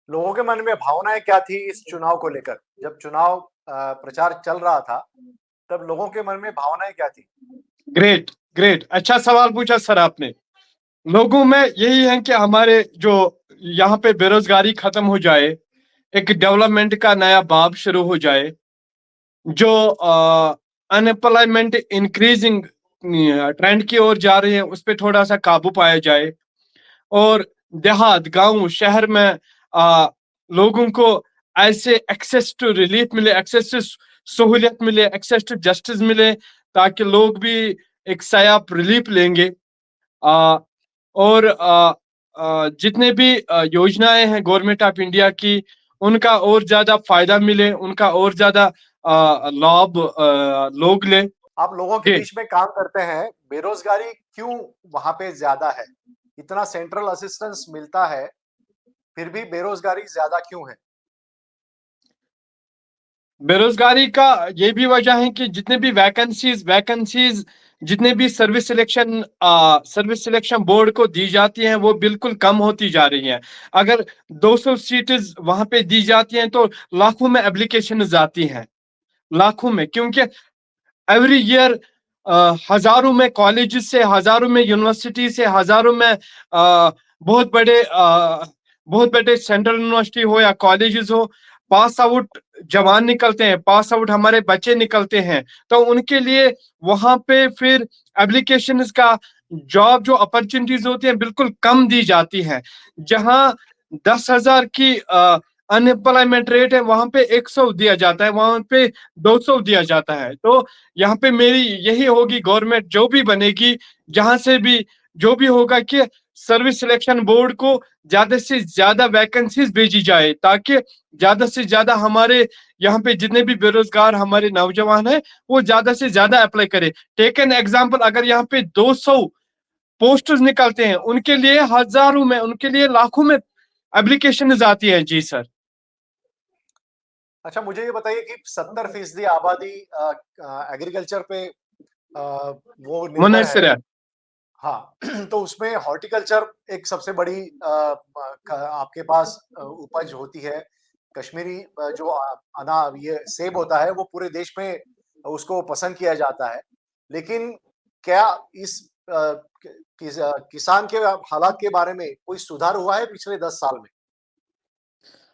لوگوں کے من میں بھاونائیں کیا تھی اس چناؤ کو لے کر؟ جب چناؤ پرچار چل رہا تھا تب لوگوں کے من میں بھاونائیں کیا تھی؟ گریٹ گریٹ، اچھا سوال پوچھا سر آپ نے. لوگوں میں یہی ہے کہ ہمارے جو یہاں پہ بے روزگاری ختم ہو جائے، ایک ڈیولپمنٹ کا نیا باب شروع ہو جائے، جو ان امپلائمنٹ انکریزنگ ٹرینڈ کی اور جا رہی ہے اس پہ تھوڑا سا قابو پایا جائے، اور دیہات گاؤں شہر میں لوگوں کو ایسے ایکسیس ٹو ریلیف ملے، ایکسیس ٹو سہولیت ملے، ایکسیس ٹو جسٹس ملے، تاکہ لوگ بھی ایک سیاپ ریلیف لیں گے. اور جتنے بھی یوجنائیں ہیں گورنمنٹ آف انڈیا کی، ان کا اور زیادہ فائدہ ملے، ان کا اور زیادہ لابھ لوگ لیں. آپ لوگوں کے جی بیچ میں کام کرتے ہیں، بے روزگاری کیوں وہاں پہ زیادہ ہے؟ اتنا سینٹرل اسسٹنس ملتا ہے پھر بھی بے روزگاری زیادہ کیوں ہے؟ بے روزگاری کا یہ بھی وجہ ہے کہ جتنے بھی ویکنسیز جتنے بھی سروس سلیکشن بورڈ کو دی جاتی ہیں وہ بالکل کم ہوتی جا رہی ہیں. اگر 200 سیٹز وہاں پہ دی جاتی ہیں تو لاکھوں میں اپلیکیشنز آتی ہیں، لاکھوں میں، کیونکہ ایوری ایئر ہزاروں میں کالجز سے، ہزاروں میں یونیورسٹی سے، ہزاروں میں بہت بڑے سینٹرل یونیورسٹی ہو یا کالجز ہو، پاس آؤٹ جوان نکلتے ہیں، پاس آؤٹ ہمارے بچے نکلتے ہیں. تو ان کے لیے وہاں پہ پھر اپلیکیشنز کا جاب جو اپرچونٹیز ہوتی ہیں بالکل کم دی جاتی ہیں. جہاں 10,000 کی ان امپلائمنٹ ریٹ ہے، وہاں پہ 100 دیا جاتا ہے، وہاں پہ 200 دیا جاتا ہے. تو یہاں پہ میری یہی ہوگی، گورنمنٹ جو بھی بنے گی، جہاں سے بھی جو بھی ہوگا، کہ سروس سلیکشن بورڈ کو زیادہ سے زیادہ ویکنسیز بھیجی جائے، تاکہ زیادہ سے زیادہ ہمارے یہاں پہ جتنے بھی بے روزگار ہمارے نوجوان ہیں وہ زیادہ سے زیادہ اپلائی کرے. ٹیک این ایگزامپل، اگر یہاں پہ 200 پوسٹرز نکلتے ہیں، ان کے لیے ہزاروں میں، ان کے لیے لاکھوں میں اپلیکیشنز آتی ہیں. جی سر. اچھا مجھے یہ بتائیے کہ 70% آبادی ایگریکلچر پہ وہ نربھر منحصر ہے. ہے. ہاں تو اس میں ہارٹیکلچر ایک سب سے بڑی آپ کے پاس اپج ہوتی ہے. کشمیری جو یہ سیب ہوتا ہے وہ پورے دیش میں اس کو پسند کیا جاتا ہے. لیکن کیا اس کسان کے حالات کے بارے میں کوئی سدھار ہوا ہے پچھلے 10 سال میں؟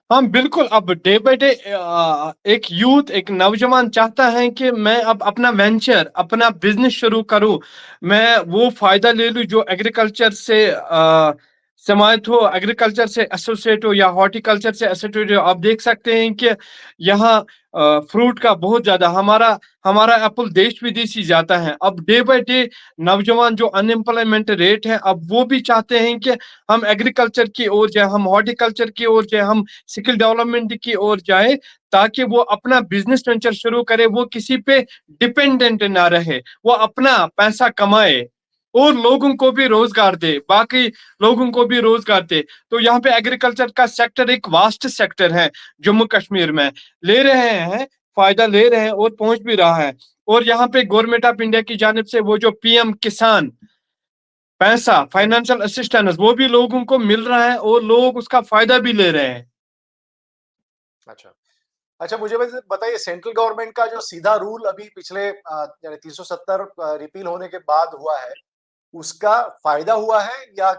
ہاں بالکل. اب ڈے بائی ڈے ایک یوتھ، ایک نوجوان چاہتا ہے کہ میں اب اپنا وینچر، اپنا بزنس شروع کروں، میں وہ فائدہ لے لوں جو ایگریکلچر سے سمایت ہو، ایگریکلچر سے ایسوسیٹ ہو یا ہارٹیکلچر سے ایسوسیٹ ہو. آپ دیکھ سکتے ہیں کہ یہاں فروٹ کا بہت زیادہ ہمارا ایپل دیش ودیشی جاتا ہے. اب ڈے بائی ڈے نوجوان جو ان امپلائمنٹ ریٹ ہے، اب وہ بھی چاہتے ہیں کہ ہم ایگریکلچر کی اور جائیں، ہم ہارٹیکلچر کی اور جائیں، ہم سکل ڈیولپمنٹ کی اور جائے، تاکہ وہ اپنا بزنس وینچر شروع کرے، وہ کسی پہ ڈپینڈنٹ نہ رہے، وہ اپنا پیسہ کمائے اور لوگوں کو بھی روزگار دے، باقی لوگوں کو بھی روزگار دے. تو یہاں پہ ایگریکلچر کا سیکٹر ایک واسٹ سیکٹر ہے جموں کشمیر میں. لے رہے ہیں، فائدہ لے رہے ہیں اور پہنچ بھی رہا ہے. اور یہاں پہ گورنمنٹ آف انڈیا کی جانب سے وہ جو پی ایم کسان پیسہ، فائنینشل اسسٹنس، وہ بھی لوگوں کو مل رہا ہے اور لوگ اس کا فائدہ بھی لے رہے ہیں. اچھا اچھا مجھے بتائیے، سینٹرل گورنمنٹ کا جو سیدھا رول ابھی پچھلے یعنی 370 ریپیل ہونے کے بعد ہوا ہے، اس کا فائدہ ہوا ہے یا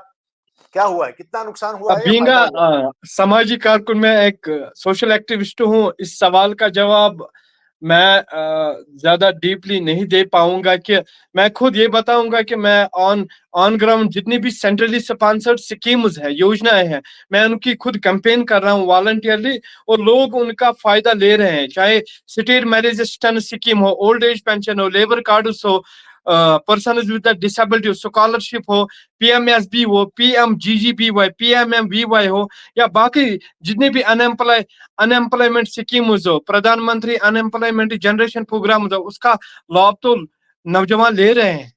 کیا ہوا ہے؟ کتنا نقصان ہوا ہے یا بینگ فائدہ ہوا ہے؟ سماجی کارکن، میں ایک سوشل ایکٹیوسٹ ہوں. اس سوال کا جواب میں زیادہ ڈیپلی نہیں دے پاؤں گا. کہ میں خود یہ بتاؤں گا کہ میں آن گراؤنڈ جتنی بھی سینٹرلی سپانسرڈ سکیمز ہیں، یوجنائیں ہیں، میں ان کی خود کیمپین کر رہا ہوں والنٹیئرلی، اور لوگ ان کا فائدہ لے رہے ہیں. چاہے اسٹیٹ میریج اسسٹنس سکیم ہو، اولڈ ایج پینشن ہو، لیبر کارڈز ہو، پرسنز ود ڈسیبلٹی ہو، اسکالرشپ ہو، پی ایم ایس بی ہو، P M J J B Y, P M M V Y ہو، یا باقی جتنے بھی ان امپلائمنٹ سکیمز ہو، پردھان منتری ان امپلائمنٹ جنریشن پروگرام ہو، اس کا لابھ تو نوجوان لے رہے ہیں.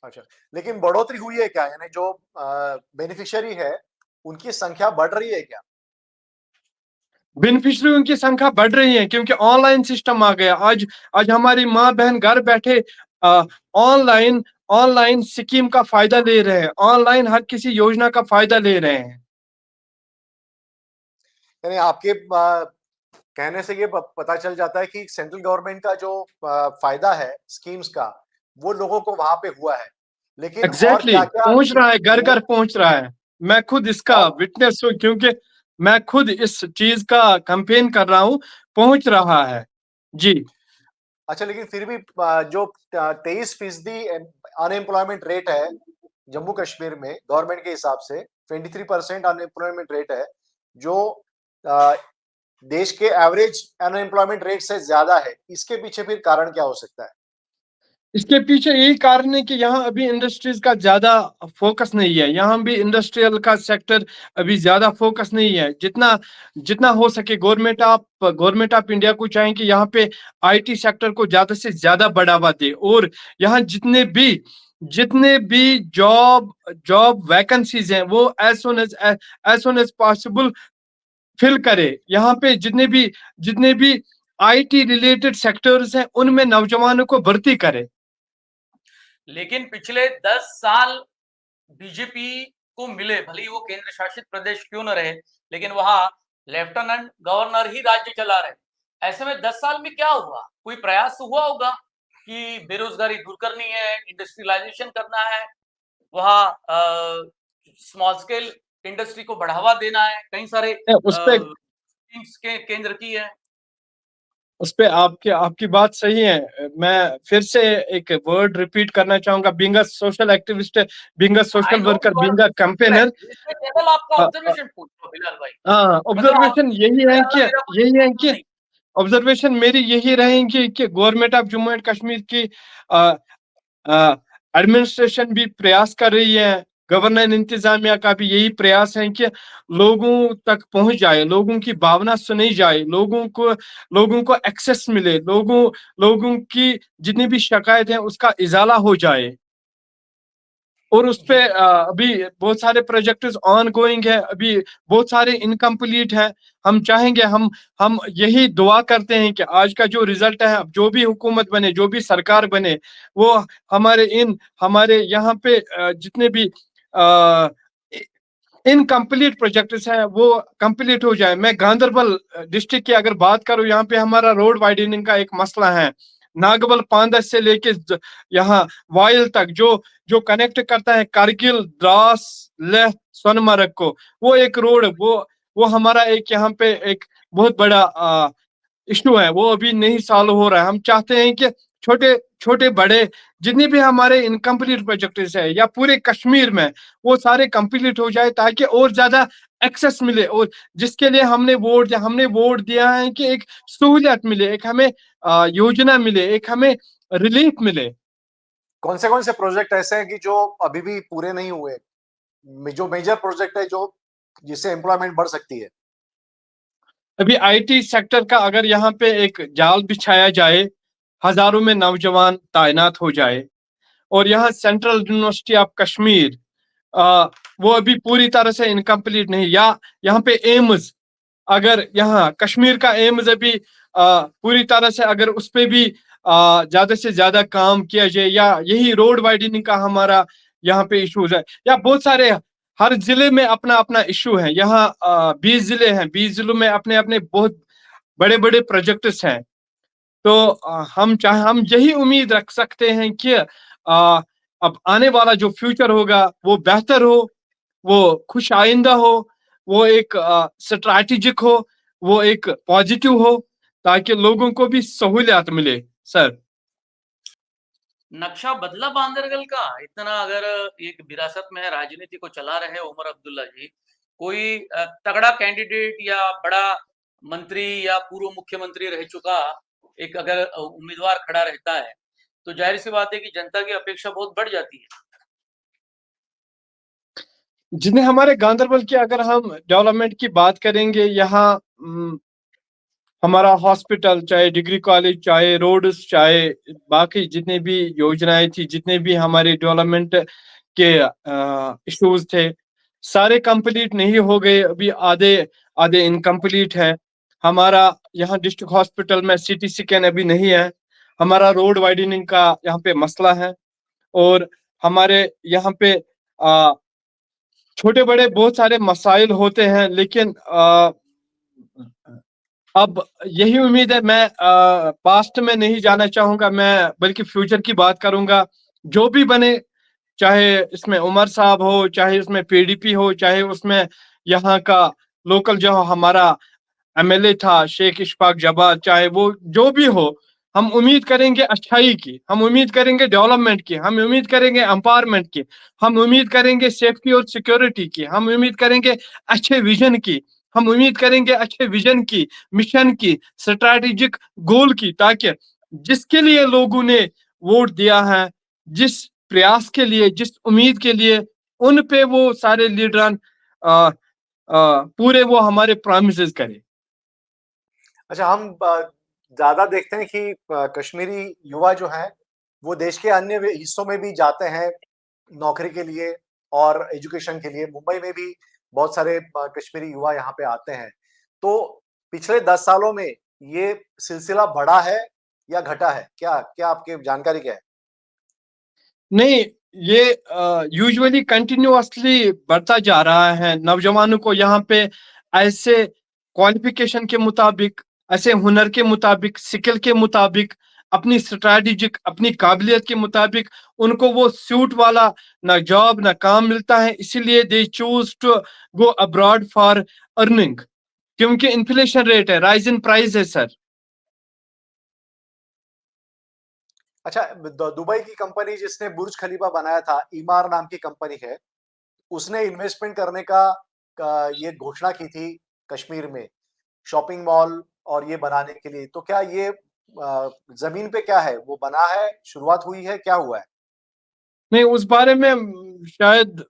اچھا لیکن بڑھوتری ہوئی ہے کیا؟ یعنی جو بینیفیشری ہے ان کی سنکھیا بڑھ رہی ہے کیا؟ بینیفیشریوں کی سنکھیا بڑھ رہی ہے کیونکہ آن لائن سسٹم آ گیا. آج ہماری ماں بہن گھر بیٹھے آن لائن سکیم کا فائدہ لے رہے ہیں، آن لائن ہر کسی یوجنا کا فائدہ لے رہے ہیں. यानी आपके कहने से ये पता चल जाता है कि सेंट्रल गवर्नमेंट का जो फायदा है स्कीम्स का, वो लोगों को वहां पे हुआ है, लेकिन और एग्जैक्टली क्या क्या पहुंच रहा है, घर घर लोग पहुंच रहा है। मैं खुद इसका और विटनेस हूँ, क्योंकि मैं खुद इस चीज का कैंपेन कर रहा हूँ, पहुंच रहा है जी। अच्छा, लेकिन फिर भी जो 23% अनएम्प्लॉयमेंट रेट है जम्मू कश्मीर में गवर्नमेंट के हिसाब से, 23% अनएम्प्लॉयमेंट रेट है, जो अ, देश के एवरेज अनएम्प्लॉयमेंट रेट से ज्यादा है। इसके पीछे फिर कारण क्या हो सकता है? इसके पीछे यही कारण है कि यहाँ अभी इंडस्ट्रीज का ज्यादा फोकस नहीं है, यहाँ भी इंडस्ट्रियल का सेक्टर अभी ज्यादा फोकस नहीं है। जितना जितना हो सके गवर्नमेंट ऑफ इंडिया को चाहे कि यहाँ पे आईटी सेक्टर को ज्यादा से ज्यादा बढ़ावा दे, और यहाँ जितने भी जॉब जॉब वैकेंसीज हैं वो as soon as possible fill करे। यहाँ पे जितने भी आईटी रिलेटेड सेक्टर्स हैं उनमें नौजवानों को भर्ती करे। लेकिन पिछले 10 साल बीजेपी को मिले, भले ही वो केंद्र शासित प्रदेश क्यों न रहे, लेकिन वहां लेफ्टिनेंट गवर्नर ही राज्य चला रहे। ऐसे में 10 साल में क्या हुआ? कोई प्रयास तो हुआ होगा कि बेरोजगारी दूर करनी है, इंडस्ट्रियलाइजेशन करना है, वहां स्मॉल स्केल इंडस्ट्री को बढ़ावा देना है, कई सारे उस पे स्कीम्स के केंद्र की है। उस पे आपकी बात सही है। मैं फिर से एक वर्ड रिपीट करना चाहूंगा, being a social activist, being a I social no worker, you are being a campaigner. केवल आपका ऑब्जर्वेशन पूछ रहा हूं बिलाल भाई। हाँ, मतलब ऑब्जर्वेशन यही है कि मेरा कोई यही है प्रॉब्लम कि नहीं। ऑब्जर्वेशन मेरी यही रहेंगी कि government of Jammu and Kashmir की एडमिनिस्ट्रेशन भी प्रयास कर रही है, गवर्नर इंतजामिया का भी यही प्रयास है कि लोगों तक पहुंच जाए, लोगों की भावना सुनी जाए, लोगों को एक्सेस मिले, लोगों की जितनी भी शिकायत है उसका इजाला हो जाए। और उस पे जी अभी बहुत सारे प्रोजेक्ट्स ऑन गोइंग है, अभी बहुत सारे इनकम्प्लीट हैं। हम चाहेंगे, हम यही दुआ करते हैं कि आज का जो रिजल्ट है, जो भी हुकूमत बने, जो भी सरकार बने, वो हमारे यहाँ पे जितने भी इनकम्प्लीट प्रोजेक्ट्स हैं वो कंप्लीट हो जाए। मैं गांधरबल डिस्ट्रिक्ट की अगर बात करूं, यहाँ पे हमारा रोड वाइडनिंग का एक मसला है। नागबल पांदस से लेके यहाँ वाइल तक जो कनेक्ट करता है कारगिल, द्रास, लेह, सोनमर्ग को, वो एक रोड, वो हमारा एक यहाँ पे एक बहुत बड़ा इशू है, वो अभी नहीं सॉल्व हो रहा है। हम चाहते हैं कि छोटे छोटे बड़े जितने भी हमारे इनकम्प्लीट प्रोजेक्ट्स है या पूरे कश्मीर में, वो सारे कंप्लीट हो जाए ताकि और ज्यादा एक्सेस मिले, और जिसके लिए हमने वोट दिया है कि एक सहूलियत मिले, एक हमें योजना मिले, एक हमें रिलीफ मिले। कौन से प्रोजेक्ट ऐसे हैं कि जो अभी भी पूरे नहीं हुए, जो मेजर प्रोजेक्ट है जो जिससे एम्प्लॉयमेंट बढ़ सकती है? अभी आईटी सेक्टर का अगर यहाँ पे एक जाल बिछाया जाए, हजारों में नौजवान तैनात हो जाए, और यहाँ सेंट्रल यूनिवर्सिटी ऑफ कश्मीर वो अभी पूरी तरह से इनकम्प्लीट नहीं, या यहाँ पे एम्स, अगर यहाँ कश्मीर का एम्स अभी पूरी तरह से अगर उस पे भी ज्यादा से ज्यादा काम किया जाए, या यही रोड वाइडनिंग का हमारा यहाँ पे इश्यूज है, या बहुत सारे हर जिले में अपना अपना इशू है। यहाँ 20 जिले हैं, 20 जिलों में अपने अपने बहुत बड़े बड़े प्रोजेक्ट्स हैं। तो हम यही उम्मीद रख सकते हैं कि अब आने वाला जो फ्यूचर होगा वो बेहतर हो, वो खुश आइंदा हो, वो एक स्ट्रैटेजिक हो, वो एक पॉजिटिव हो, ताकि लोगों को भी सहूलियत मिले सर। नक्शा बदला बांदरगल का इतना, अगर एक विरासत में है, राजनीति को चला रहे उमर अब्दुल्ला जी, कोई तगड़ा कैंडिडेट या बड़ा मंत्री या पूर्व मुख्यमंत्री रह चुका एक अगर उम्मीदवार खड़ा रहता है, तो जाहिर सी बात है कि जनता की अपेक्षा बहुत बढ़ जाती है। जिन्हें हमारे गांधरबल की अगर हम डेवलपमेंट की बात करेंगे, यहाँ हमारा हॉस्पिटल, चाहे डिग्री कॉलेज, चाहे रोड्स, चाहे बाकी जितने भी योजनाएं थी, जितने भी हमारे डेवलपमेंट के इश्यूज थे, सारे कंप्लीट नहीं हो गए, अभी आधे आधे इनकम्प्लीट है। हमारा यहाँ डिस्ट्रिक्ट हॉस्पिटल में सीटी स्कैन अभी नहीं है, हमारा रोड वाइडनिंग का यहाँ पे मसला है, और हमारे यहाँ पे छोटे बड़े बहुत सारे मसाइल होते हैं, लेकिन अब यही उम्मीद है, मैं पास्ट में नहीं जाना चाहूंगा, मैं बल्कि फ्यूचर की बात करूंगा। जो भी बने, चाहे इसमें उमर साहब हो, चाहे उसमें पीडीपी हो, चाहे उसमें यहाँ का लोकल जो हमारा एमएलए था शेख इशफाक जब्बार, चाहे वो जो भी हो, हम उम्मीद करेंगे अच्छाई की, हम उम्मीद करेंगे डेवलपमेंट की, हम उम्मीद करेंगे एम्पावरमेंट की, हम उम्मीद करेंगे सेफ्टी और सिक्योरिटी की, हम उम्मीद करेंगे अच्छे विजन की, हम उम्मीद करेंगे अच्छे विजन की, मिशन की, स्ट्रैटेजिक गोल की, ताकि जिसके लिए लोगों ने वोट दिया है, जिस प्रयास के लिए, जिस उम्मीद के लिए, उन पे वो सारे लीडरान पूरे वो हमारे प्रॉमिसेस करें। अच्छा, हम ज्यादा देखते हैं कि कश्मीरी युवा जो हैं वो देश के अन्य हिस्सों में भी जाते हैं नौकरी के लिए और एजुकेशन के लिए। मुंबई में भी बहुत सारे कश्मीरी युवा यहाँ पे आते हैं। तो पिछले 10 सालों में ये सिलसिला बढ़ा है या घटा है? क्या क्या आपके जानकारी क्या है? नहीं, ये यूजुअली कंटिन्यूअसली बढ़ता जा रहा है। नौजवानों को यहाँ पे ऐसे क्वालिफिकेशन के मुताबिक, ऐसे हुनर के मुताबिक, स्किल के मुताबिक, अपनी स्ट्रैटेजिक, अपनी काबिलियत के मुताबिक उनको वो सूट वाला ना जॉब ना काम मिलता है, इसीलिए they choose to go abroad for earning, क्योंकि इन्फ्लेशन रेट है, राइज इन प्राइस है सर। अच्छा, दुबई की कंपनी जिसने बुर्ज खलीफा बनाया था, ईमार नाम की कंपनी है, उसने इन्वेस्टमेंट करने का ये घोषणा की थी कश्मीर में, शॉपिंग मॉल और ये बनाने के लिए। तो क्या ये जमीन पे क्या है, वो बना है, शुरुआत हुई है, क्या हुआ है? नहीं, उस बारे में शायद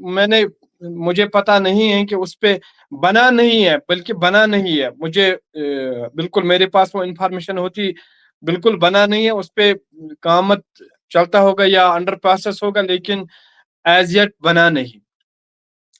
मैंने मुझे पता नहीं है कि उस पे बना नहीं है, बल्कि बना नहीं है। मुझे बिल्कुल मेरे पास वो इंफॉर्मेशन होती, बिल्कुल बना नहीं है, उस पे काम चलता होगा या अंडर प्रोसेस होगा, लेकिन एज येट बना नहीं।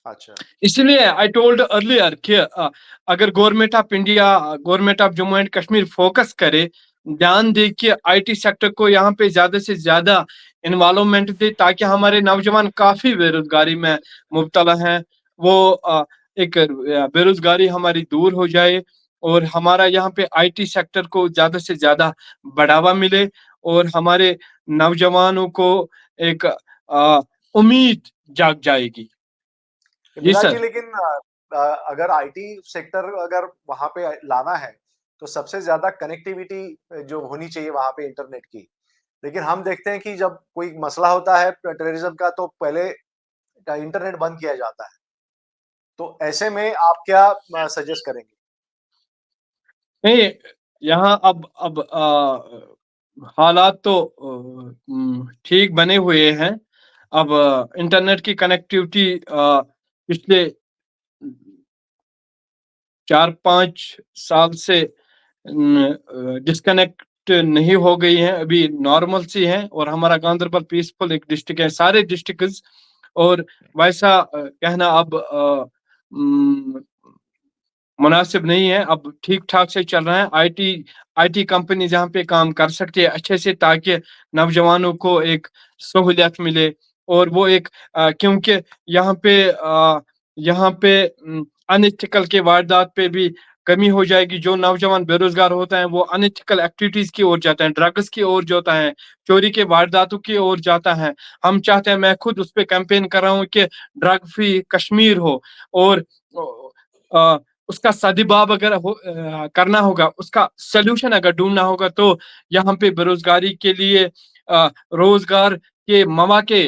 अच्छा। इसलिए आई टोल्ड अर्लियर कि अगर government of India, government of Jammu and Kashmir focus करे, ध्यान दे कि आईटी सेक्टर को यहाँ पे ज्यादा से ज्यादा इन्वॉल्वमेंट दे, ताकि हमारे नौजवान काफी बेरोजगारी में मुब्तला हैं, वो एक बेरोजगारी हमारी दूर हो जाए और हमारा यहाँ पे आईटी सेक्टर को ज्यादा से ज्यादा बढ़ावा मिले और हमारे नौजवानों को एक उम्मीद जाग जाएगी। जी मिराज जी, सर। लेकिन अगर आईटी सेक्टर अगर वहां पे लाना है तो सबसे ज्यादा कनेक्टिविटी जो होनी चाहिए वहां पे इंटरनेट की। लेकिन हम देखते हैं कि जब कोई मसला होता है टेररिज्म का तो पहले इंटरनेट बंद किया जाता है। तो ऐसे में आप क्या सजेस्ट करेंगे? नहीं, यहाँ अब हालात तो ठीक बने हुए हैं। अब इंटरनेट की कनेक्टिविटी पिछले 4-5 साल से डिस्कनेक्ट नहीं हो गई हैं, अभी नॉर्मल सी हैं और हमारा गांधरबल पीसफुल एक डिस्ट्रिक्ट है, सारे डिस्ट्रिक्ट्स, और वैसा कहना अब मुनासिब नहीं है। अब ठीक ठाक से चल रहा है। आईटी कंपनी जहाँ पे काम कर सकती है अच्छे से, ताकि नौजवानों को एक सहूलियत मिले और वो एक क्योंकि यहाँ पे अनएथिकल के वारदात पे भी कमी हो जाएगी। जो नौजवान बेरोजगार होता है वो अनएथिकल एक्टिविटीज की ओर जाता है, ड्रग्स की ओर जाता है, चोरी के वारदातों की ओर जाता है। हम चाहते हैं, मैं खुद उस पर कैंपेन कर रहा हूँ कि ड्रग फ्री कश्मीर हो, और अ, उसका सदुभाव अगर करना होगा, उसका सोल्यूशन अगर ढूंढना होगा, तो यहाँ पे बेरोजगारी के लिए रोजगार के मौके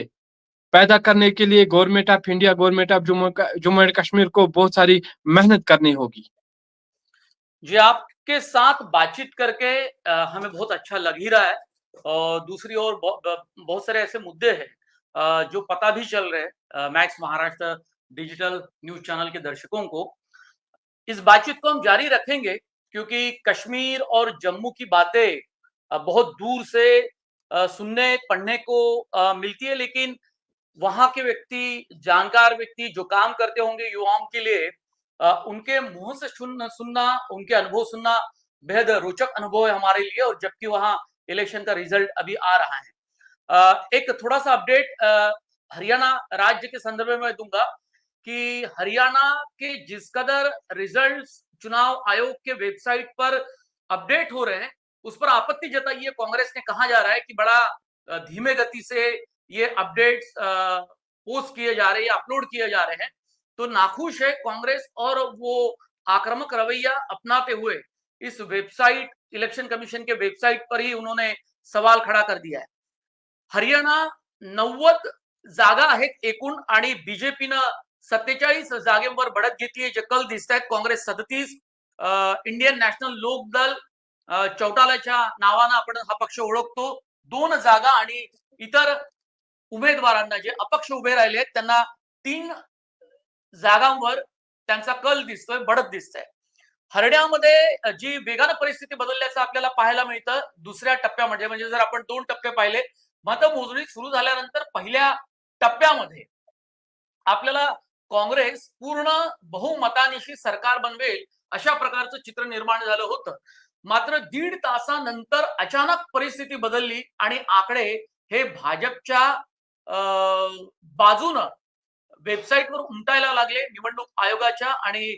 पैदा करने के लिए government of India, government of Jammu and Kashmir को बहुत सारी मेहनत करनी होगी। जी, आपके साथ बातचीत करके हमें बहुत अच्छा लग ही रहा है। और दूसरी ओर बहुत सारे ऐसे मुद्दे हैं जो पता भी चल रहे हैं max Maharashtra digital news channel के दर्शकों को। इस बातचीत को हम जारी रखेंगे क्योंकि कश्मीर और जम्मू की बातें बहुत दूर से सुनने पढ़ने को मिलती है, लेकिन वहां के व्यक्ति, जानकार व्यक्ति जो काम करते होंगे युवाओं के लिए, उनके मुंह से सुनना, उनके अनुभव सुनना बेहद रोचक अनुभव है हमारे लिए। और जबकि वहां इलेक्शन का रिजल्ट अभी आ रहा है, एक थोड़ा सा अपडेट हरियाणा राज्य के संदर्भ में मैं दूंगा कि हरियाणा के जिस कदर रिजल्ट्स चुनाव आयोग के वेबसाइट पर अपडेट हो रहे हैं, उस पर आपत्ति जताई है कांग्रेस ने। कहा जा रहा है कि बड़ा धीमे गति से ये अपडेट्स पोस्ट किए जा रहे हैं, अपलोड किए जा रहे हैं। तो नाखुश है कांग्रेस और वो आक्रामक रवैया अपनाते हुए इस वेबसाइट, इलेक्शन कमिशन के वेबसाइट पर ही उन्होंने सवाल खड़ा कर दिया है। हरियाणा 90 जागा आहेत एकूण आणि बीजेपीनं 47 जागेवर बढत घेतली, जे कल दिसत आहेत. काँग्रेस 37, इंडियन नॅशनल लोकदल चौटालाच्या नावानं आपण हा पक्ष ओळखतो, 2 जागा आणि इतर उमेदवारांना जे अपक्ष उभे राहिले आहेत त्यांना 3 जागांवर त्यांचा कल दिसतोय, बढत दिसतंय. हरियाणामध्ये जी वेगानं परिस्थिती बदलल्याचं आपल्याला पाहायला मिळतं दुसऱ्या टप्प्यामध्ये. म्हणजे जर आपण 2 टप्पे पाहिले, मतमोजणी सुरू झाल्यानंतर पहिल्या टप्प्यामध्ये आपल्याला काँग्रेस पूर्ण बहुमतानिशी सरकार बनवेल अशा प्रकारचं चित्र निर्माण झालं होतं. मात्र 1.5 तासानंतर अचानक परिस्थिती बदलली आणि आकडे हे भाजपच्या बाजूनं वेबसाईटवर उमटायला लागले. निवडणूक आयोगाच्या आणि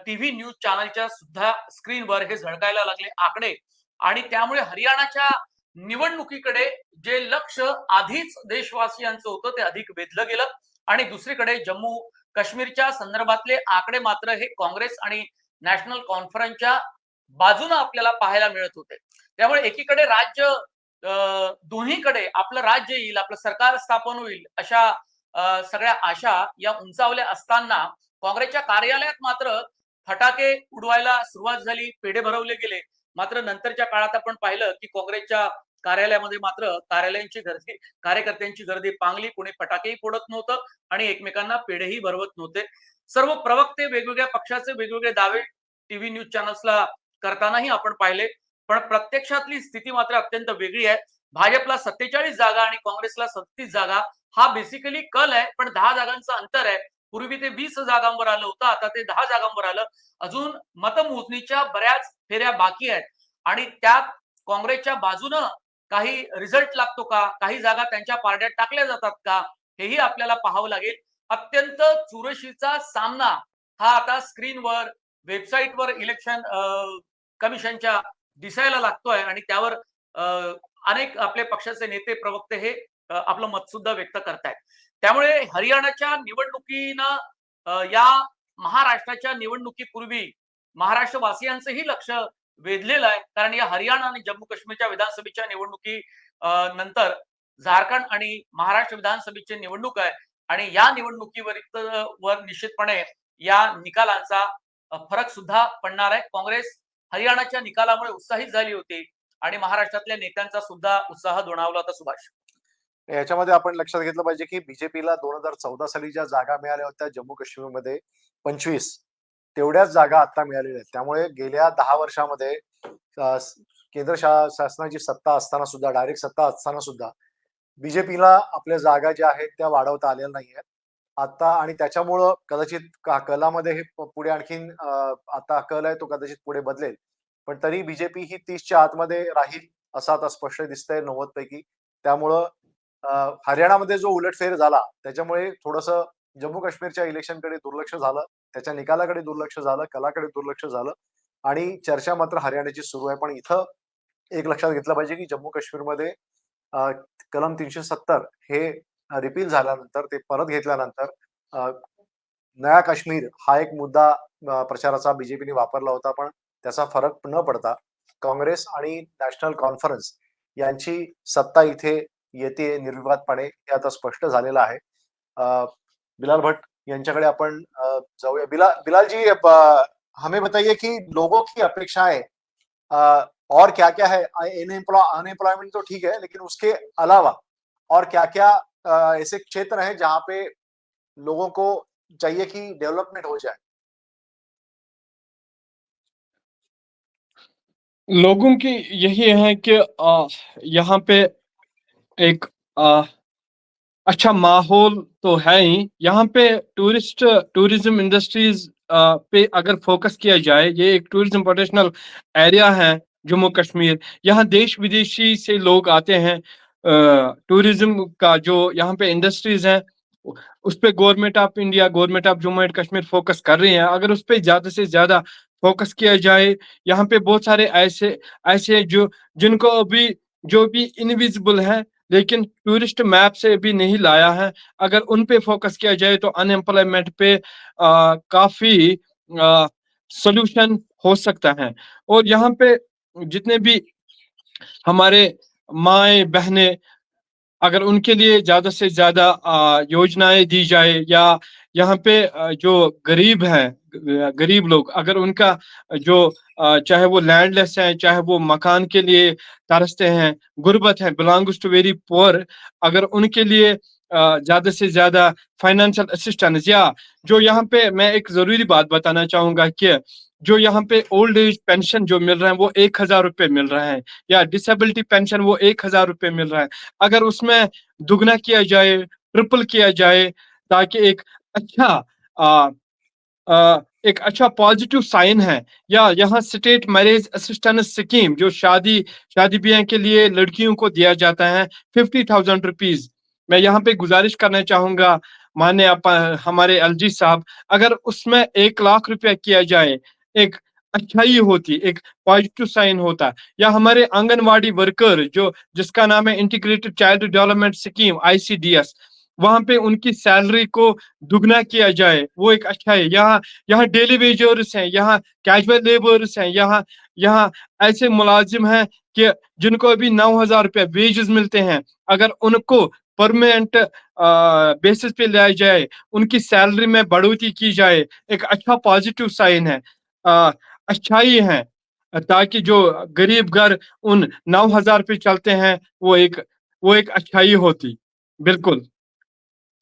टीव्ही न्यूज चॅनलच्या सुद्धा स्क्रीनवर हे झळकायला लागले आकडे. आणि त्यामुळे हरियाणाच्या निवडणुकीकडे जे लक्ष आधीच देशवासियांचं होतं ते अधिक वेधलं गेलं. आणि दुसरीकडे जम्मू काश्मीरच्या संदर्भातले आकडे मात्र हे काँग्रेस आणि नॅशनल कॉन्फरन्सच्या बाजूने आपल्याला पाहायला मिळत होते. त्यामुळे एकीकडे राज्य दोन्हीकडे आपलं राज्य येईल, आपलं सरकार स्थापन होईल अशा सगळ्या आशा या उंचावल्या असताना काँग्रेसच्या कार्यालयात मात्र फटाके उडवायला सुरुवात झाली, पेढे भरवले गेले. मात्र नंतरच्या काळात आपण पाहिलं की काँग्रेसच्या कार्यालयामध्ये मात्र कार्यालयांची गर्दी, कार्यकर्त्यांची गर्दी पांगली. कोणी फटाकेही फोडत नव्हतं आणि एकमेकांना पेढेही भरवत नव्हते. सर्व प्रवक्ते वेगवेगळ्या पक्षाचे वेगवेगळे दावे टीव्ही न्यूज चॅनल्सला करतानाही आपण पाहिले, पण प्रत्यक्षातली स्थिती मात्र अत्यंत वेगळी आहे. भाजपला 47 जागा आणि काँग्रेसला 37 जागा हा बेसिकली कल आहे, पण 10 जागांचं अंतर आहे. पूर्वी ते 20 जागांवर आलं होतं, आता ते 10 जागांवर आलं. अजून मतमोजणीच्या बऱ्याच फेऱ्या बाकी आहेत आणि त्यात काँग्रेसच्या बाजूनं काही रिझल्ट लागतो का, काही जागा त्यांच्या पारड्यात टाकल्या जातात का, हेही आपल्याला पाहावं लागेल. अत्यंत चुरशीचा सामना हा आता स्क्रीनवर, वेबसाईटवर इलेक्शन कमिशनच्या दिसायला लागतोय आणि त्यावर अनेक आपले पक्षाचे नेते, प्रवक्ते हे आपलं मत सुद्धा व्यक्त करतायत. त्यामुळे हरियाणाच्या निवडणुकीनं या महाराष्ट्राच्या निवडणुकीपूर्वी महाराष्ट्रवासियांचंही लक्ष वेधलेलं आहे. कारण या हरियाणा आणि जम्मू काश्मीरच्या विधानसभेच्या निवडणुकी नंतर झारखंड आणि महाराष्ट्र विधानसभेची निवडणूक आहे आणि या निवडणुकीवर निश्चितपणे या निकालांचा फरक सुद्धा पडणार आहे. काँग्रेस हरियाणाच्या निकालामुळे उत्साहित झाली होती आणि महाराष्ट्रातल्या नेत्यांचा सुद्धा उत्साह दोणावला होता. सुभाष, याच्यामध्ये आपण लक्षात घेतलं पाहिजे की बीजेपीला 2014 साली ज्या जागा मिळाल्या होत्या जम्मू काश्मीरमध्ये 25, तेवढ्याच जागा आता मिळालेल्या आहेत. त्यामुळे गेल्या 10 वर्षामध्ये केंद्र शासनाची सत्ता असताना सुद्धा, डायरेक्ट सत्ता असताना सुद्धा बीजेपीला आपल्या जागा ज्या आहेत त्या वाढवता आलेल्या नाही आहेत आता. आणि त्याच्यामुळं कदाचित कलामध्ये हे पुढे आणखीन आता कल आहे तो कदाचित पुढे बदलेल, पण तरी बीजेपी ही 30च्या आतमध्ये राहील असं आता स्पष्ट दिसतंय 90 पैकी. त्यामुळं हरियाणामध्ये जो उलटफेर झाला त्याच्यामुळे थोडंसं जम्मू काश्मीरच्या इलेक्शनकडे दुर्लक्ष झालं, त्याच्या निकालाकडे दुर्लक्ष झालं, कलाकडे दुर्लक्ष झालं आणि चर्चा मात्र हरियाणाची सुरू आहे. पण इथं एक लक्षात घेतलं पाहिजे की जम्मू काश्मीरमध्ये कलम 370 हे रिपील झाल्यानंतर, ते परत घेतल्यानंतर नया काश्मीर हा एक मुद्दा प्रचाराचा बीजेपीने वापरला होता, पण त्याचा फरक न पडता काँग्रेस आणि नॅशनल कॉन्फरन्स यांची सत्ता इथे येते निर्विवादपणे, हे आता स्पष्ट झालेलं आहे. बिलाल भट्ट यांच्याकडे आपण जाऊया. बिलाल जी, हमें बताइए कि लोगों की अपेक्षाएं और क्या क्या है. अनएम्प्लॉयमेंट तो ठीक है, लेकिन उसके अलावा और क्या क्या ऐसे क्षेत्र हैं जहां पे लोगों को चाहिए कि डेवलपमेंट हो जाए. लोगों की यही है कि यहाँ पे एक अच्छा माहौल तो है ही. यहाँ पे टूरिज्म इंडस्ट्रीज पे अगर फोकस किया जाए, ये एक टूरिज्म पोटेंशियल एरिया है जम्मू कश्मीर. यहाँ देश विदेशी से लोग आते हैं. टूरिज्म का जो यहाँ पे इंडस्ट्रीज हैं उस पे government of India, government of Jammu and Kashmir focus कर रही है. अगर उस पे ज्यादा से ज्यादा फोकस किया जाए। यहाँ पे बहुत सारे ऐसे ऐसे जो जिनको अभी जो भी इनविजिबल है लेकिन टूरिस्ट मैप से भी नहीं लाया है, अगर उन पे फोकस किया जाए तो अनएम्प्लॉयमेंट पे काफी सोल्यूशन हो सकता है। और यहाँ पे जितने भी हमारे माएँ बहनें, अगर उनके लिए ज्यादा से ज्यादा योजनाएं दी जाए, या यहाँ पे जो गरीब हैं, गरीब लोग, अगर उनका जो चाहे वो लैंडलेस है, चाहे वो मकान के लिए तरसते हैं, गुर्बत है, बिलोंग्स टू वेरी पुअर, अगर उनके लिए ज्यादा से ज्यादा फाइनेंशियल असिस्टेंस, या जो यहाँ पे मैं एक जरूरी बात बताना चाहूंगा कि जो यहाँ पे ओल्ड एज पेंशन जो मिल रहा है वो 1,000 रुपये मिल रहा है, या डिसेबिलिटी पेंशन वो 1,000 रुपये मिल रहा है। अगर उसमें दुगना किया जाए, ट्रिपल किया जाए, ताकि अच्छा आ, एक अच्छा पॉजिटिव साइन है। या यहाँ स्टेट मैरिज असिस्टेंस स्कीम जो शादी ब्याह के लिए लड़कियों को दिया जाता है, 50,000 रुपीज। मैं यहाँ पे गुजारिश करना चाहूंगा माननीय हमारे एलजी साहब, अगर उसमें 1,00,000 रुपया किया जाए, एक अच्छाई होती, एक पॉजिटिव साइन होता। या हमारे आंगनवाड़ी वर्कर जो जिसका नाम है integrated child development scheme, ICDS, वहां पे उनकी सैलरी को दुगना किया जाए, वो एक अच्छा है। यहाँ यहाँ डेली वेजर्स हैं, यहाँ कैजुअल लेबर्स हैं, यहाँ यहाँ ऐसे मुलाजिम हैं कि जिनको अभी 9,000 रुपया वेजेस मिलते हैं, अगर उनको परमानेंट बेसिस पे लाया जाए, उनकी सैलरी में बढ़ोतरी की जाए, एक अच्छा पॉजिटिव साइन है, अच्छाई है, ताकि जो गरीब घर उन 9,000 पे चलते हैं, वो एक अच्छाई होती। बिल्कुल।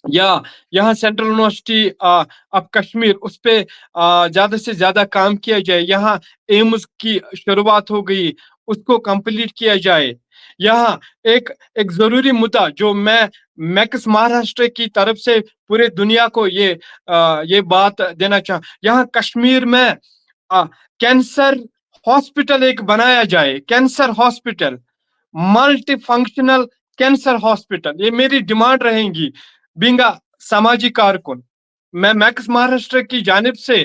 या यहाँ सेंट्रल यूनिवर्सिटी ऑफ कश्मीर, उस पे ज्यादा से ज्यादा काम किया जाए। यहाँ एम्स की शुरुआत हो गई, उसको कंप्लीट किया जाए। यहाँ एक एक जरूरी मुद्दा जो मैं मैक्स महाराष्ट्र की तरफ से पूरे दुनिया को ये बात देना चाह, यहाँ कश्मीर में कैंसर हॉस्पिटल एक बनाया जाए, cancer hospital, multi functional cancer hospital. ये मेरी डिमांड रहेगी बीइंग अ सामाजिक कारकुन। मैं मैक्स महाराष्ट्र की जानिब से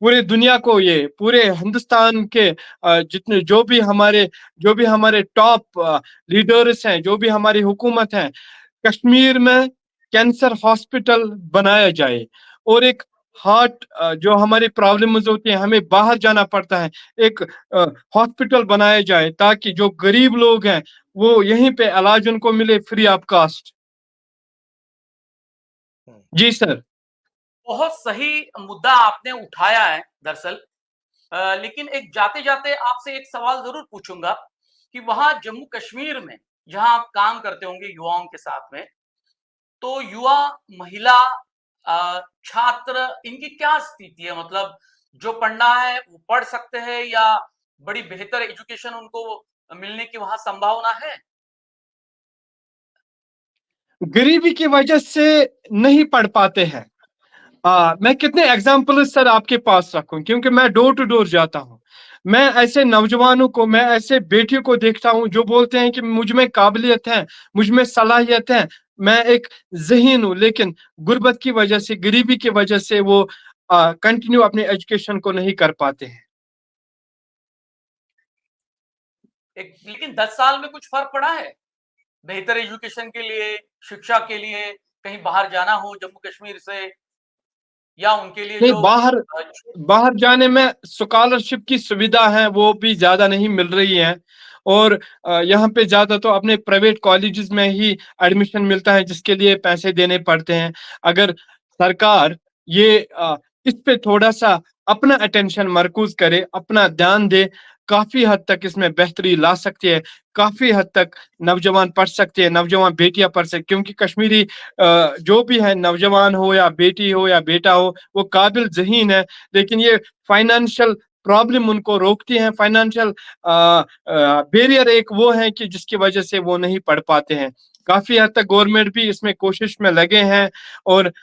पूरे दुनिया को, ये पूरे हिंदुस्तान के जितने जो भी हमारे टॉप लीडर्स हैं, जो भी हमारी हुकूमत है, कश्मीर में कैंसर हॉस्पिटल बनाया जाए। और एक हार्ट जो हमारी प्रॉब्लम्स होती है, हमें बाहर जाना पड़ता है, एक हॉस्पिटल बनाया जाए ताकि जो गरीब लोग हैं वो यहीं पे इलाज उनको मिले फ्री ऑफ कास्ट। जी सर। बहुत सही मुद्दा आपने उठाया है दरअसल। लेकिन एक जाते जाते आपसे एक सवाल जरूर पूछूंगा कि वहां जम्मू कश्मीर में जहां आप काम करते होंगे युवाओं के साथ में, तो युवा, महिला, छात्र, इनकी क्या स्थिति है? मतलब जो पढ़ना है वो पढ़ सकते हैं या बड़ी बेहतर एजुकेशन उनको मिलने की वहां संभावना है? गरीबी की वजह से नहीं पढ़ पाते हैं। मैं कितने एग्जाम्पल सर आपके पास रखूं, क्योंकि मैं डोर टू डोर जाता हूं। मैं ऐसे नौजवानों को, मैं ऐसे बेटियों को देखता हूं जो बोलते हैं कि मुझ में काबिलियत है, मुझ में सलाहियत है, मैं एक ज़हीन हूं, लेकिन गुर्बत की वजह से, गरीबी की वजह से वो कंटिन्यू अपने एजुकेशन को नहीं कर पाते हैं। लेकिन 10 साल में कुछ फर्क पड़ा है बेहतर एजुकेशन के लिए, शिक्षा के लिए, कहीं बाहर जाना हो जम्मू कश्मीर से, या उनके लिए नहीं, जो बाहर बाहर जाने में स्कॉलरशिप की सुविधा है वो भी ज्यादा नहीं मिल रही है। और यहाँ पे ज्यादा तो अपने प्राइवेट कॉलेजेस में ही एडमिशन मिलता है, जिसके लिए पैसे देने पड़ते हैं। अगर सरकार ये इस पे थोड़ा सा अपना अटेंशन मरकूज करे, अपना ध्यान दे, काफी हद तक इसमें बेहतरी ला सकती है। काफी हद तक नौजवान पढ़ सकते हैं, नौजवान बेटियां पढ़ सकती, क्योंकि कश्मीरी जो भी है, नौजवान हो या बेटी हो या बेटा हो, वो काबिल ज़हीन है, लेकिन ये फाइनेंशियल प्रॉब्लम उनको रोकती है। फाइनेंशियल बैरियर एक वो है कि जिसकी वजह से वो नहीं पढ़ पाते हैं। काफी हद तक गवर्नमेंट भी इसमें कोशिश में लगे हैं। और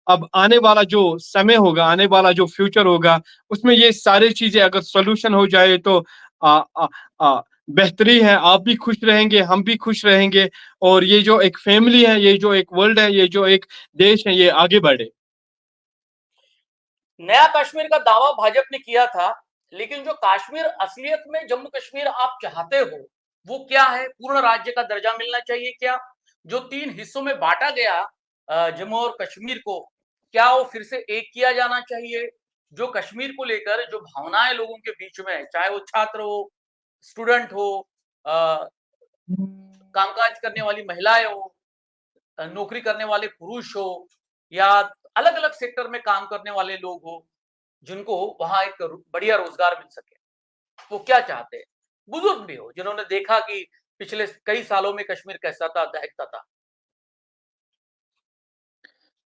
अब आने वाला जो समय होगा, आने वाला जो फ्यूचर होगा, उसमें ये सारी चीजें अगर सोल्यूशन हो जाए तो आ, आ, आ, बेहतरी है। आप भी खुश रहेंगे, हम भी खुश रहेंगे, और ये जो एक फैमिली है, ये जो एक वर्ल्ड है, ये जो एक देश है, ये आगे बढ़े। नया कश्मीर का दावा भाजपा ने किया था, लेकिन जो कश्मीर असलियत में जम्मू कश्मीर आप चाहते हो वो क्या है? पूर्ण राज्य का दर्जा मिलना चाहिए क्या? जो 3 हिस्सों में बांटा गया जम्मू और कश्मीर को, क्या वो फिर से एक किया जाना चाहिए? जो कश्मीर को लेकर जो भावनाएं लोगों के बीच में है, चाहे वो छात्र हो, स्टूडेंट हो, कामकाज करने वाली महिलाएं हो, नौकरी करने वाले पुरुष हो, या अलग अलग सेक्टर में काम करने वाले लोग हो, जिनको वहां एक बढ़िया रोजगार मिल सके, वो क्या चाहते हैं? बुजुर्ग भी हो जिन्होंने देखा कि पिछले कई सालों में कश्मीर कैसा था, दहकता था।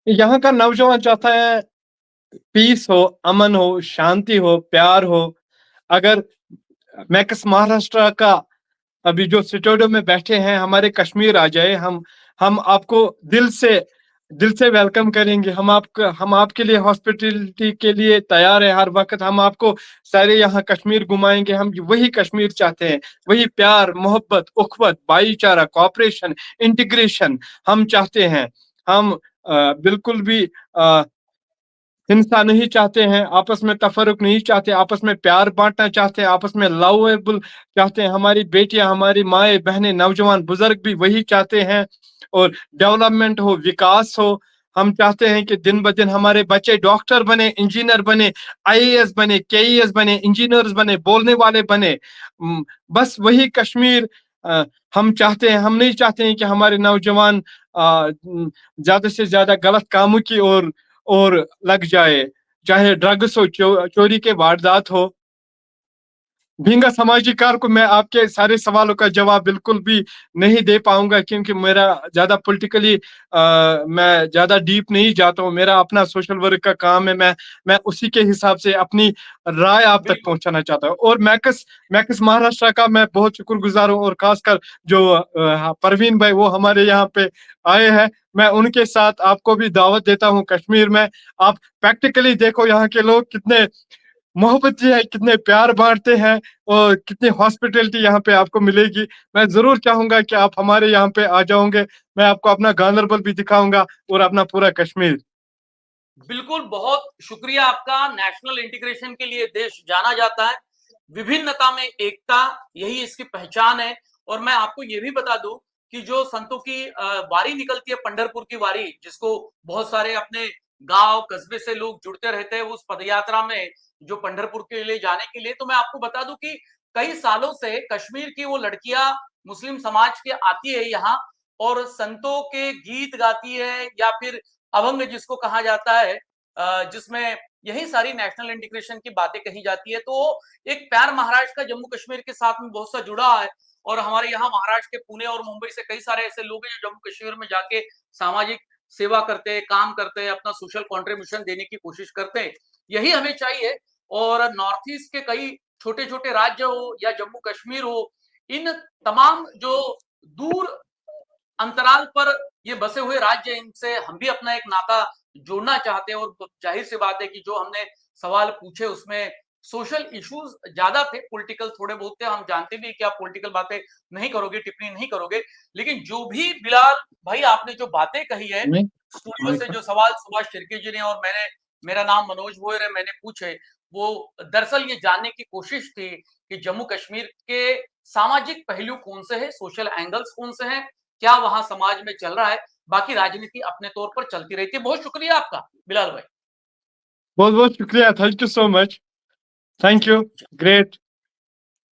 यहाँ का नौजवान चाहता है पीस हो, अमन हो, शांति हो, प्यार हो। अगर मैक्स महाराष्ट्र का अभी जो स्टूडियो में बैठे हैं, हमारे कश्मीर आ जाए, हम आपको दिल से वेलकम करेंगे। हम आपके लिए हॉस्पिटलिटी के लिए तैयार है हर वक्त। हम आपको सारे यहाँ कश्मीर घुमाएंगे। हम वही कश्मीर चाहते हैं, वही प्यार, मोहब्बत, उखवत, भाईचारा, कोऑपरेशन, इंटीग्रेशन हम चाहते हैं। हम बिल्कुल भी हिंसा नहीं चाहते हैं, आपस में तफरुक नहीं चाहते, आपस में प्यार बांटना चाहते हैं, आपस में लवेबल चाहते हैं। हमारी बेटियां, हमारी माएँ, बहनें, नौजवान, बुजुर्ग भी वही चाहते हैं। और डेवलपमेंट हो, विकास हो। हम चाहते हैं कि दिन ब दिन हमारे बच्चे डॉक्टर बने, इंजीनियर बने, आईएएस बने, केईएस बने, इंजीनियर्स बने, बोलने वाले बने। बस वही कश्मीर हम चाहते हैं। हम नहीं चाहते हैं कि हमारे नौजवान ज्यादा से ज्यादा गलत कामों की और लग जाए, चाहे ड्रग्स हो, चोरी के वारदात हो। भींगा सामाजिकार को मैं आपके सारे सवालों का जवाब बिल्कुल भी नहीं दे पाऊंगा, क्योंकि मेरा ज्यादा पॉलिटिकली मैं ज्यादा डीप नहीं जाता हूँ। मेरा अपना सोशल वर्क का काम है। मैं उसी के हिसाब से अपनी राय आप तक बिल्कुल पहुंचाना चाहता हूँ। और मैकस महाराष्ट्र का मैं बहुत शुक्रगुजार हूँ, और खासकर जो परवीन भाई वो हमारे यहाँ पे आए हैं, मैं उनके साथ आपको भी दावत देता हूँ कश्मीर में। आप प्रैक्टिकली देखो यहाँ के लोग कितने मोहब्बती है, कितने प्यार बांटते हैं, और कितनी हॉस्पिटैलिटी यहाँ पे आपको मिलेगी। मैं जरूर चाहूंगा कि आप हमारे यहाँ पे आ जाओगे। मैं आपको अपना गांधरबल भी दिखाऊंगा और अपना पूरा कश्मीर। बिल्कुल, बहुत शुक्रिया आपका। नेशनल इंटीग्रेशन के लिए देश जाना जाता है, विभिन्नता में एकता, यही इसकी पहचान है। और मैं आपको ये भी बता दूं कि जो संतों की वारी निकलती है, पंढरपुर की वारी, जिसको बहुत सारे अपने गांव कस्बे से लोग जुड़ते रहते हैं उस पदयात्रा में, जो पंढरपुर के लिए जाने के लिए, तो मैं आपको बता दूं कि कई सालों से कश्मीर की वो लड़कियां मुस्लिम समाज के आती है यहाँ, और संतों के गीत गाती है, या फिर अभंग जिसको कहा जाता है, जिसमें यही सारी नेशनल इंटीग्रेशन की बातें कही जाती है। तो एक प्यार महाराष्ट्र का जम्मू कश्मीर के साथ में बहुत सा जुड़ा है। और हमारे यहाँ महाराष्ट्र के पुणे और मुंबई से कई सारे ऐसे लोग हैं जो जम्मू कश्मीर में जाके सामाजिक सेवा करते हैं, काम करते हैं, अपना सोशल कंट्रीब्यूशन देने की कोशिश करते हैं। यही हमें चाहिए। और नॉर्थ ईस्ट के कई छोटे छोटे राज्य हो या जम्मू कश्मीर हो, इन तमाम जो दूर अंतराल पर ये बसे हुए राज्य, इनसे हम भी अपना एक नाता जोड़ना चाहते हैं। और जाहिर सी बात है कि जो हमने सवाल पूछे उसमें सोशल इश्यूज ज्यादा थे, पॉलिटिकल थोड़े बहुत थे। हम जानते भी कि आप पॉलिटिकल बातें नहीं करोगे, टिप्पणी नहीं करोगे, लेकिन जो भी बिलाल भाई आपने जो बातें कही है, स्टूडियो से जो सवाल सुभाष शिर्के जी ने और मैंने, मेरा नाम मनोज भोयर है, मैंने पूछे, वो दरअसल ये जानने की कोशिश थी कि जम्मू कश्मीर के सामाजिक पहलू कौन से हैं, सोशल एंगल्स कौन से हैं, क्या वहां समाज में चल रहा है। बाकी राजनीति अपने तौर पर चलती रहती है। बहुत शुक्रिया आपका बिलाल भाई। बहुत बहुत शुक्रिया। Thank you so much. Thank you. Great.